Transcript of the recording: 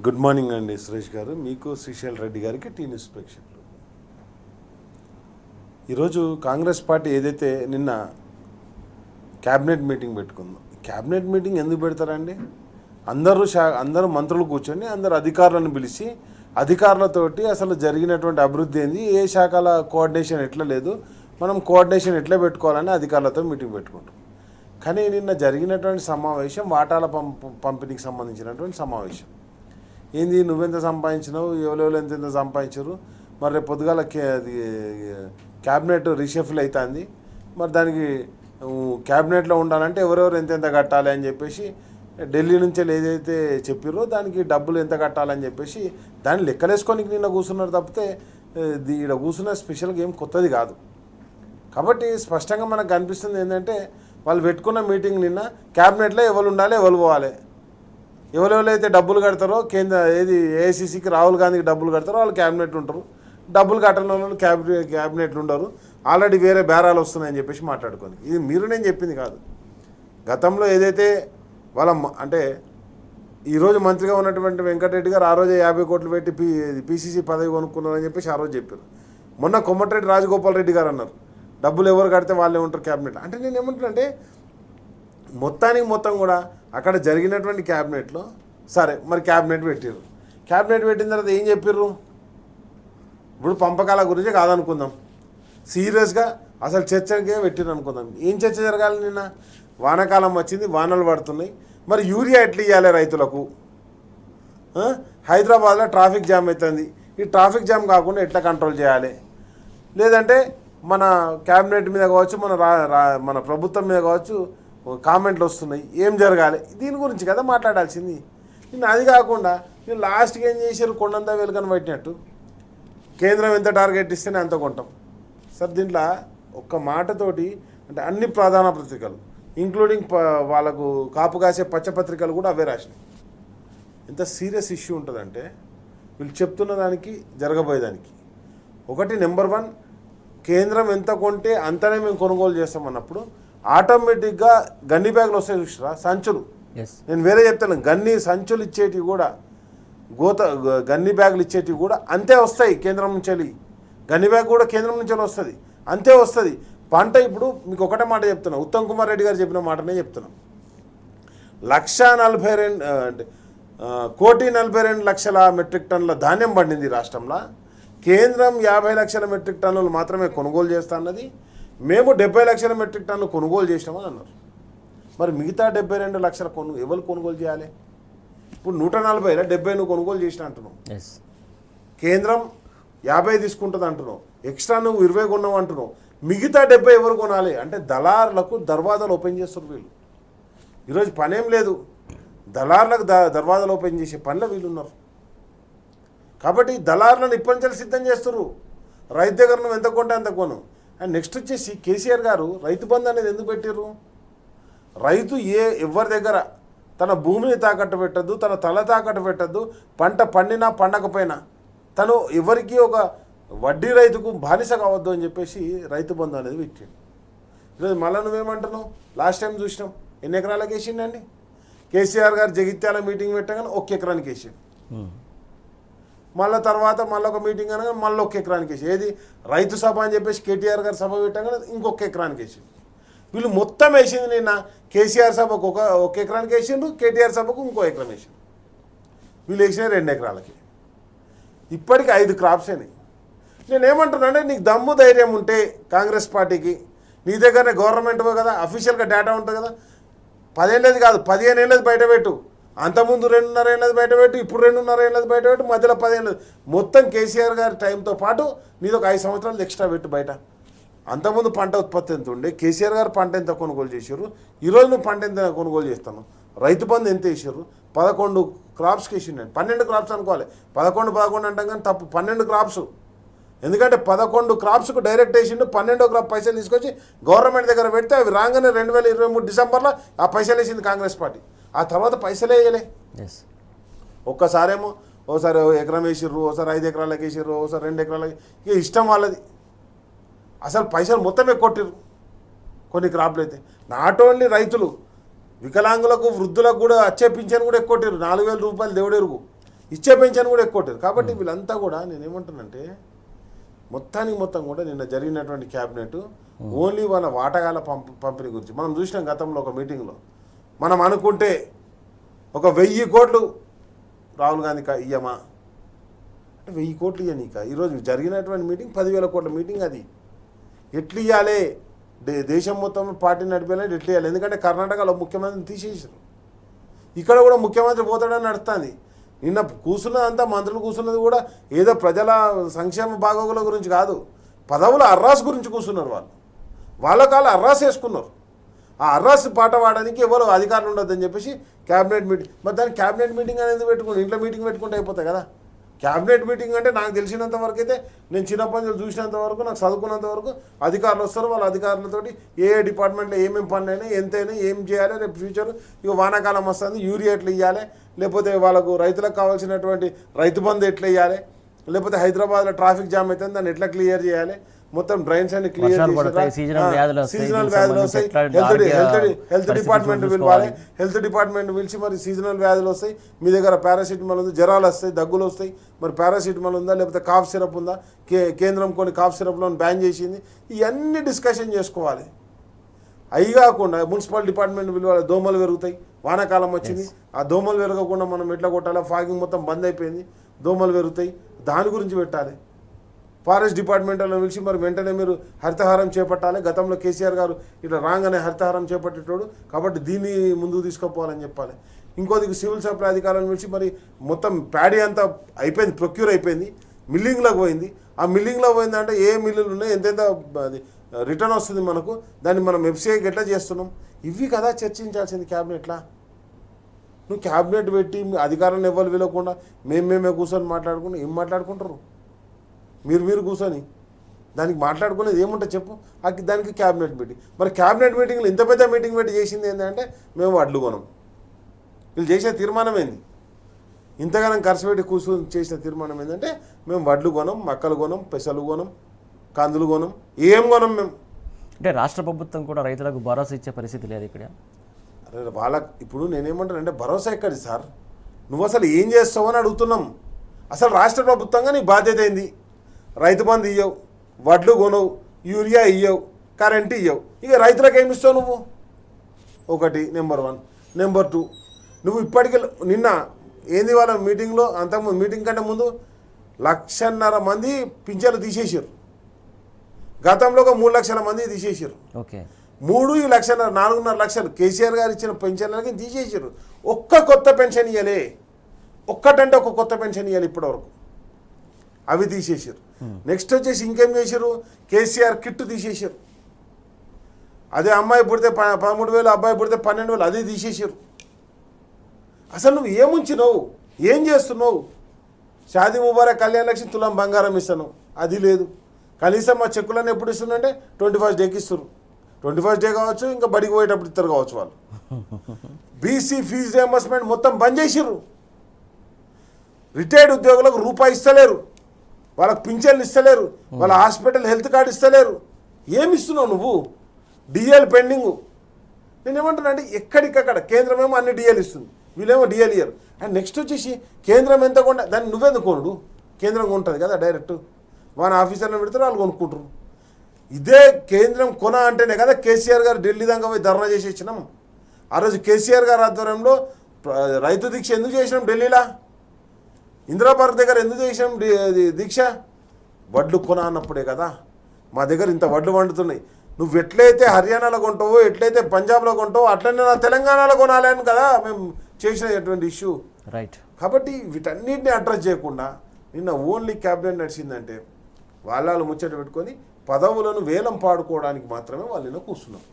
Good morning అండి సురేష్ గారు, మీకు శ్రీశైల్ రెడ్డి గారికి టీ న్యూస్ ప్రేక్షకులు. ఈరోజు కాంగ్రెస్ పార్టీ ఏదైతే నిన్న క్యాబినెట్ మీటింగ్ పెట్టుకుందో, క్యాబినెట్ మీటింగ్ ఎందుకు పెడతారండి? అందరూ మంత్రులు కూర్చొని అందరు అధికారులను పిలిచి అధికారులతోటి అసలు జరిగినటువంటి అభివృద్ధి ఏంది, ఏ శాఖల కోఆర్డినేషన్ ఎట్లా లేదు, మనం కోఆర్డినేషన్ ఎట్లా పెట్టుకోవాలని అధికారులతో మీటింగ్ పెట్టుకుంటాం. కానీ నిన్న జరిగినటువంటి సమావేశం వాటాల పంపిణీకి సంబంధించినటువంటి సమావేశం. ఏంది, నువ్వెంత సంపాదించినావు, ఎవరెవరు ఎంతెంత సంపాదించారు, మరి రేపు పొద్దుగాల క్యాబినెట్ రీషఫిల్ అవుతుంది, మరి దానికి క్యాబినెట్లో ఉండాలంటే ఎవరెవరు ఎంతెంత కట్టాలి అని చెప్పేసి ఢిల్లీ నుంచి ఏదైతే చెప్పారో దానికి డబ్బులు ఎంత కట్టాలని చెప్పేసి దాన్ని లెక్కలేసుకొని నిన్న కూర్చున్నారు తప్పితే ఇక్కడ కూర్చున్న స్పెషల్గా ఏం కొత్తది కాదు. కాబట్టి స్పష్టంగా మనకు కనిపిస్తుంది ఏంటంటే వాళ్ళు పెట్టుకున్న మీటింగ్ నిన్న క్యాబినెట్లో ఎవరు ఉండాలి, ఎవరు పోవాలి, ఎవరెవరైతే డబ్బులు కడతారో ఏఐసిసికి రాహుల్ గాంధీకి డబ్బులు కడతారో వాళ్ళు క్యాబినెట్ ఉంటారు, డబ్బులు కట్టని వాళ్ళు క్యాబినెట్లు ఉండరు, ఆల్రెడీ వేరే బేరాలు వస్తున్నాయని చెప్పేసి మాట్లాడుకోండి. ఇది మీరు నేను చెప్పింది కాదు. గతంలో ఏదైతే వాళ్ళ అంటే ఈరోజు మంత్రిగా ఉన్నటువంటి వెంకటరెడ్డి గారు ఆ రోజే 50 కోట్లు పెట్టి పిసిసి పదవి కొనుక్కున్నారని చెప్పేసి ఆ రోజు చెప్పారు. మొన్న కొమ్మటిరెడ్డి రాజగోపాల్ రెడ్డి గారు అన్నారు డబ్బులు ఎవరు కడితే వాళ్ళే ఉంటారు క్యాబినెట్. అంటే నేను ఏమంటున్నానంటే మొత్తం కూడా అక్కడ జరిగినటువంటి క్యాబినెట్లో సరే మరి క్యాబినెట్ పెట్టారు. క్యాబినెట్ పెట్టిన తర్వాత ఏం చెప్పారు? ఇప్పుడు పంపకాల గురించి కాదనుకుందాం, సీరియస్గా అసలు చర్చకే పెట్టారు అనుకుందాం. ఏం చర్చ జరగాలి? నిన్న వానాకాలం వచ్చింది, వానలు పడుతున్నాయి, మరి యూరియా ఎట్లా ఇవ్వాలి రైతులకు? హైదరాబాద్లో ట్రాఫిక్ జామ్ అవుతుంది, ఈ ట్రాఫిక్ జామ్ కాకుండా ఎట్లా కంట్రోల్ చేయాలి? లేదంటే మన క్యాబినెట్ మీద కావచ్చు, మన ప్రభుత్వం మీద కావచ్చు కామెంట్లు వస్తున్నాయి, ఏం జరగాలి? దీని గురించి కదా మాట్లాడాల్సింది. నేను అది కాకుండా నేను లాస్ట్కి ఏం చేశారు, కొండంతా వెలుకని పెట్టినట్టు కేంద్రం ఎంత టార్గెట్ ఇస్తేనే అంత కొంటాం. సార్ దీంట్లో ఒక్క మాటతోటి అంటే అన్ని ప్రధాన పత్రికలు ఇంక్లూడింగ్ వాళ్ళకు కాపు కాసే పచ్చపత్రికలు కూడా అవే రాసినాయి. ఎంత సీరియస్ ఇష్యూ ఉంటుందంటే వీళ్ళు చెప్తున్న దానికి జరగబోయేదానికి. ఒకటి నెంబర్ 1, కేంద్రం ఎంత కొంటే అంతనే మేము కొనుగోలు చేస్తామన్నప్పుడు ఆటోమేటిక్గా గన్ని బ్యాగులు వస్తాయి చూసారా, సంచులు. నేను వేరే చెప్తాను, సంచులు ఇచ్చేటివి కూడా గన్ని బ్యాగులు ఇచ్చేటివి కూడా అంతే వస్తాయి కేంద్రం నుంచి వెళ్ళి. గన్ని బ్యాగ్ కూడా కేంద్రం నుంచి వస్తుంది, అంతే వస్తుంది. పంట ఇప్పుడు మీకు ఒకటే మాట చెప్తున్నా, ఉత్తమ్ కుమార్ రెడ్డి గారు చెప్పిన మాటనే చెప్తున్నాం. 1,42,00,000 మెట్రిక్ టన్నుల ధాన్యం పండింది రాష్ట్రంలో. కేంద్రం 50 లక్షల మెట్రిక్ టన్నులు మాత్రమే కొనుగోలు చేస్తా అన్నది, మేము 70 లక్షల మెట్రిక్ టన్నులు కొనుగోలు చేసినామని అన్నారు. మరి మిగతా 72 లక్షల ఎవరు కొనుగోలు చేయాలి? ఇప్పుడు 140 70 నువ్వు కొనుగోలు చేసిన అంటున్నావు, కేంద్రం 50 తీసుకుంటుంది అంటున్నావు, ఎక్స్ట్రా నువ్వు 20 కొన్నావు అంటున్నావు, మిగతా 70 ఎవరు కొనాలి? అంటే దళారులకు దర్వాజాలు ఓపెన్ చేస్తారు వీళ్ళు. ఈరోజు పనేం లేదు, దళారులకు దర్వాజాలు ఓపెన్ చేసే పనిలో వీళ్ళు ఉన్నారు. కాబట్టి దళారులను ఇప్పటించాలి సిద్ధం చేస్తారు. రైతు దగ్గర నువ్వు ఎంత కొంటే అంత కొను. అండ్ నెక్స్ట్ వచ్చేసి కేసీఆర్ గారు రైతు బంధు అనేది ఎందుకు పెట్టారు? రైతు ఎవరి దగ్గర తన భూమిని తాకట్టు పెట్టద్దు, తన తల తాకట్టు పెట్టద్దు, పంట పండినా పండకపోయినా తను ఎవరికి ఒక వడ్డీ రైతుకు బానిస కావద్దు అని చెప్పేసి రైతు బంధు అనేది పెట్టాడు. ఈరోజు మళ్ళీ నువ్వేమంటున్నావు? లాస్ట్ టైం చూసినాం ఎన్ని ఎకరాలకు వేసిండండి కేసీఆర్ గారు. జగిత్యాల మీటింగ్ పెట్టగానే 1 ఎకరానికి వేసాడు. మళ్ళీ తర్వాత మళ్ళీ ఒక మీటింగ్ అనగా మళ్ళీ 1 ఎకరానికి వేసి, ఏది రైతు సభ అని చెప్పేసి కేటీఆర్ గారు సభ పెట్టగానే ఇంకొక ఎకరానికి వేసాడు. వీళ్ళు మొత్తం వేసింది నిన్న కేసీఆర్ సభకు 1 ఎకరానికి వేసిండ్రు, కేటీఆర్ సభకు ఇంకో ఎకరం వేసిండ్రు. వీళ్ళు వేసిన 2 ఎకరాలకి. ఇప్పటికి 5 క్రాప్స్ అయినాయి. నేనేమంటున్నానంటే నీకు దమ్ము ధైర్యం ఉంటే కాంగ్రెస్ పార్టీకి, నీ దగ్గరనే గవర్నమెంట్ కదా అఫీషియల్గా డేటా ఉంటుంది కదా, 10 ఏళ్ళది కాదు 15 ఏళ్ళది బయట పెట్టు, అంతకుముందు 2.5 ఏళ్ళది బయట పెట్టు, ఇప్పుడు 2.5 ఏళ్ళది బయట పెట్టు, మధ్యలో 10 ఏళ్ళది, మొత్తం కేసీఆర్ గారి టైంతో పాటు నీది ఒక 5 సంవత్సరాలు ఎక్స్ట్రా పెట్టు బయట. అంతకుముందు పంట ఉత్పత్తి ఎంత ఉండే, కేసీఆర్ గారు పంట ఎంత కొనుగోలు చేశారు, ఈరోజు నువ్వు పంట ఎంత కొనుగోలు చేస్తాను, రైతు బంధు ఎంత వేసారు, 11 క్రాప్స్కి వేసిండే, 12 క్రాప్స్ అనుకోవాలి, 11 అంటాం కానీ తప్పు, 12 క్రాప్స్. ఎందుకంటే 11 క్రాప్స్కు డైరెక్ట్ వేసిండు, 12వ క్రాప్ పైసలు తీసుకొచ్చి గవర్నమెంట్ దగ్గర పెడితే అవి రాగానే 2023 డిసెంబర్లో ఆ పైసలు వేసింది కాంగ్రెస్ పార్టీ. ఆ తర్వాత పైసలే వేయలే. ఒక్కసారేమో ఓసారి ఎకరం వేసిర్రు, ఓసారి 5 ఎకరాలకు వేసిర్రు, ఓసారి 2 ఎకరాలకి, ఇక ఇష్టం వాళ్ళది. అసలు పైసలు మొత్తమే కొట్టిర్రు కొన్ని క్రాప్లు అయితే. నాట్ ఓన్లీ రైతులు, వికలాంగులకు వృద్ధులకు కూడా వచ్చే పింఛన్ కూడా ఎక్కువ కొట్టిర్రు, 4,000 రూపాయలు దేవుడెరుగు. ఇచ్చే పెన్షన్ కూడా ఎక్కువ ఉంటుంది. కాబట్టి వీళ్ళంతా కూడా నేనేమంటానంటే మొత్తానికి మొత్తం కూడా నిన్న జరిగినటువంటి క్యాబినెట్ ఓన్లీ వాళ్ళ వాటగాల పంపిణీ గురించి మనం చూసినాం. గతంలో ఒక మీటింగ్లో మనం అనుకుంటే ఒక 1000 కోట్లు రాహుల్ గాంధీ ఇయ్యమా అంటే 1000 కోట్లు ఇయ్యనీక. ఈరోజు జరిగినటువంటి మీటింగ్ 10,000 కోట్ల మీటింగ్. అది ఎట్లు ఇవ్వాలి, దేశం మొత్తం పార్టీ నడిపేయాలని ఎట్లు ఇవ్వాలి. ఎందుకంటే కర్ణాటకలో ముఖ్యమంత్రిని తీసేసారు, ఇక్కడ కూడా ముఖ్యమంత్రి పోతాడని నడుస్తుంది. నిన్న కూర్చున్నదంతా మంత్రులు కూర్చున్నది కూడా ఏదో ప్రజల సంక్షేమ బాగోగుల గురించి కాదు, పదవుల అర్రాస్ గురించి కూర్చున్నారు. వాళ్ళ కాళ్ళు అర్రాస్ వేసుకున్నారు. ఆ అర్రాస్ పాట పాడడానికి ఎవరు అధికారులు ఉండొద్దని చెప్పేసి క్యాబినెట్ మీటింగ్. మరి దానికి క్యాబినెట్ మీటింగ్ అనేది పెట్టుకుని ఇంట్లో మీటింగ్ పెట్టుకుంటే అయిపోతాయి కదా. క్యాబినెట్ మీటింగ్ అంటే నాకు తెలిసినంత వరకు అయితే, నేను చిన్నప్పటి నుంచి చూసినంత వరకు, నాకు చదువుకున్నంత వరకు అధికారులు వస్తారు. వాళ్ళ అధికారులతోటి ఏ డిపార్ట్మెంట్లో ఏమేమి పనులు అయినా ఎంతైనా ఏం చేయాలి, రేపు ఫ్యూచర్ ఇక వానాకాలం వస్తుంది యూరియా ఎట్లా ఇవ్వాలి, లేకపోతే వాళ్ళకు రైతులకు కావాల్సినటువంటి రైతు బంధు ఎట్లా ఇవ్వాలి, లేకపోతే హైదరాబాద్లో ట్రాఫిక్ జామ్ అయితే దాన్ని ఎట్లా క్లియర్ చేయాలి, మొత్తం డ్రైన్స్ అన్ని క్లియర్ చేసి సీజనల్ వ్యాధులు వస్తాయి. హెల్త్ డిపార్ట్మెంట్ పిలవాలి, హెల్త్ డిపార్ట్మెంట్ పిలిచి మరి సీజనల్ వ్యాధులు వస్తాయి, మీ దగ్గర పారాసిటమాల్ ఉంది, జ్వరాలు వస్తాయి, దగ్గులు వస్తాయి, మరి పారాసిటమాల్ ఉందా లేకపోతే కాఫ్ సిరప్ ఉందా, కేంద్రం కొన్ని కాఫ్ సిరప్లను బ్యాన్ చేసింది, ఇవన్నీ డిస్కషన్ చేసుకోవాలి. అవి కాకుండా మున్సిపల్ డిపార్ట్మెంట్ పిలవాలి, దోమలు పెరుగుతాయి, వానాకాలం వచ్చింది, ఆ దోమలు పెరగకుండా మనం ఎట్లా కొట్టాలి, ఫాగింగ్ మొత్తం బంద్ అయిపోయింది, దోమలు పెరుగుతాయి, దాని గురించి పెట్టాలి. ఫారెస్ట్ డిపార్ట్మెంట్లో పిలిచి మరి వెంటనే మీరు హరితహారం చేపట్టాలి, గతంలో కేసీఆర్ గారు ఇట్లా రాగానే హరితహారం చేపట్టేటోడు కాబట్టి దీన్ని ముందుకు తీసుకుపోవాలని చెప్పాలి. ఇంకోదికి సివిల్ సప్లై అధికారులను పిలిచి మరి మొత్తం ప్యాడీ అంతా అయిపోయింది, ప్రొక్యూర్ అయిపోయింది, మిల్లింగ్లోకి పోయింది. ఆ మిల్లింగ్లో పోయిందంటే ఏ మిల్లులు ఉన్నాయి, ఎంతెంత రిటర్న్ వస్తుంది మనకు, దాన్ని మనం ఎఫ్సీఐకి ఎట్లా చేస్తున్నాం, ఇవి కదా చర్చించాల్సింది క్యాబినెట్లా. నువ్వు క్యాబినెట్ పెట్టి అధికారులను ఎవరు వెళ్ళకుండా మేమే కూర్చొని మాట్లాడుకుంటూ ఏం మాట్లాడుకుంటారు, మీరు కూర్చొని దానికి మాట్లాడుకునేది ఏముంటుంది చెప్పు. దానికి క్యాబినెట్ మీటింగ్. మరి క్యాబినెట్ మీటింగ్లో ఇంత పెద్ద మీటింగ్ పెట్టి చేసింది ఏంటంటే మేము వడ్లు కొనం. వీళ్ళు చేసిన తీర్మానం ఏంది, ఇంతగానం ఖర్చు పెట్టి కూర్చొని చేసిన తీర్మానం ఏంటంటే మేము వడ్లు కొనం, మక్కలు కొనం, పెసలు కొనం, కందులు కొనం, ఏం కొనం మేము. అంటే రాష్ట్ర ప్రభుత్వం కూడా రైతులకు భరోసా ఇచ్చే పరిస్థితి లేదు ఇక్కడ. అరే వాళ్ళకి ఇప్పుడు నేనేమంటానంటే భరోసా ఎక్కడి సార్, నువ్వు అసలు ఏం చేస్తావు అని అడుగుతున్నాం. అసలు రాష్ట్ర ప్రభుత్వంగా నీ బాధ్యత ఏంది, రైతు బంధు ఇయ్యవు, వడ్లు కొనవు, యూరియా ఇయ్యవు, కరెంటు ఇయ్యవు, ఇక రైతులకు ఏమి ఇస్తావు నువ్వు? ఒకటి నెంబర్ 1. నెంబర్ 2, నువ్వు ఇప్పటికీ నిన్న ఏంది వాళ్ళ మీటింగ్లో, అంతకుముందు మీటింగ్ కంటే ముందు 1,50,000 మంది పింఛన్లు తీసేసారు. గతంలో ఒక 3 లక్షల మంది తీసేసారు. ఓకే, 3 ఈ 1,00,000 4.5 లక్షలు కేసీఆర్ గారు ఇచ్చిన పెన్షన్లకి తీసేసారు. ఒక్క కొత్త పెన్షన్ ఇవ్వలే, ఒక్కటంటే ఒక కొత్త పెన్షన్ ఇవ్వాలి ఇప్పటివరకు, అవి తీసేసారు. నెక్స్ట్ వచ్చేసి ఇంకేం చేశారు, కేసీఆర్ కిట్ తీసేసారు. అదే అమ్మాయి పుడితే 13,000, అబ్బాయి పుడితే 12,000, అది తీసేసారు. అసలు నువ్వు ఏముంచినావు, ఏం చేస్తున్నావు? షాదీ ముబారక్, కళ్యాణ లక్ష్మి, తులం బంగారం ఇస్తాను, అది లేదు. కనీసం మా చెక్కులను ఎప్పుడు ఇస్తుందంటే 21st డేకి ఇస్తారు. 21st డే కావచ్చు, ఇంకా బడికి పోయేటప్పుడు ఇస్తారు కావచ్చు వాళ్ళు. బీసీ ఫీజు రియంబర్స్మెంట్ మొత్తం బంద్ చేసిర్రు. రిటైర్డ్ ఉద్యోగులకు రూపాయి ఇస్తలేరు, వాళ్ళకి పింఛన్లు ఇస్తలేరు, వాళ్ళ హాస్పిటల్ హెల్త్ కార్డు ఇస్తలేరు. ఏమి ఇస్తున్నావు నువ్వు? DL pending. నేను ఏమంటున్నానంటే ఎక్కడికక్కడ కేంద్రమేమో అన్ని డిఎల్ ఇస్తుంది, వీళ్ళేమో డిఎల్ ఇయ్యరు. అండ్ నెక్స్ట్ వచ్చేసి కేంద్రం ఎంత కొండ, దాన్ని నువ్వెందుకు కొనుడు, కేంద్రం కొంటుంది కదా డైరెక్ట్, మన ఆఫీసర్లను పెడతారు, వాళ్ళు కొనుక్కుంటారు. ఇదే కేంద్రం కొన అంటేనే కదా కేసీఆర్ గారు ఢిల్లీ దాకా పోయి ధర్నా చేసి ఇచ్చినాం. ఆ రోజు కేసీఆర్ గారు ఆధ్వర్యంలో రైతు దీక్ష ఎందుకు చేసినాం ఢిల్లీలో, ఇందిరా పార్క్ దగ్గర ఎందుకు చేసాం దీక్ష? వడ్లు కొన అన్నప్పుడే కదా. మా దగ్గర ఇంత వడ్లు వండుతున్నాయి, నువ్వు ఎట్లయితే హర్యానాలో కొంటావో, ఎట్లయితే పంజాబ్లో కొంటావో, అట్లనే నా తెలంగాణలో కొనాలి అని కదా మేము చేసినటువంటి ఇష్యూ. రైట్. కాబట్టి వీటన్నిటిని అడ్రస్ చేయకుండా నిన్న ఓన్లీ క్యాబినెట్ నడిచిందంటే వాళ్ళు ముచ్చట పెట్టుకొని పదవులను వేలం పాడుకోవడానికి మాత్రమే వాళ్ళు నిన్న కూర్చున్నారు.